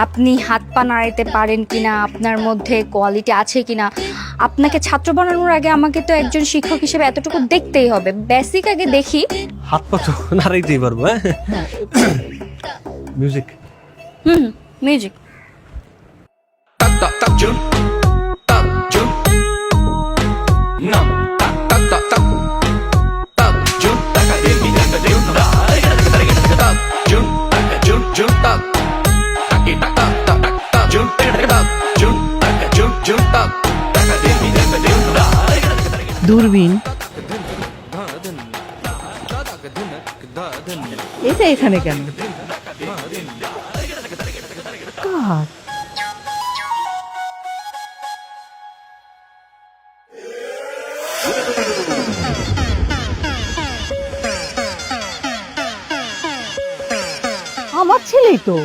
আপনি হাত পা নাড়াইতে পারেন কিনা, আপনার মধ্যে কোয়ালিটি আছে কিনা। আপনাকে ছাত্র বানানোর আগে আমাকে তো একজন শিক্ষক হিসেবে এতটুকু দেখতেই হবে, বেসিক আগে দেখি। হাত পা তো নাড়াইতেই পারবো। হ্যাঁ, মিউজিক। মিউজিক। দূরবীন এটা এখানে কেন? কার? আমার ছেলেই তো।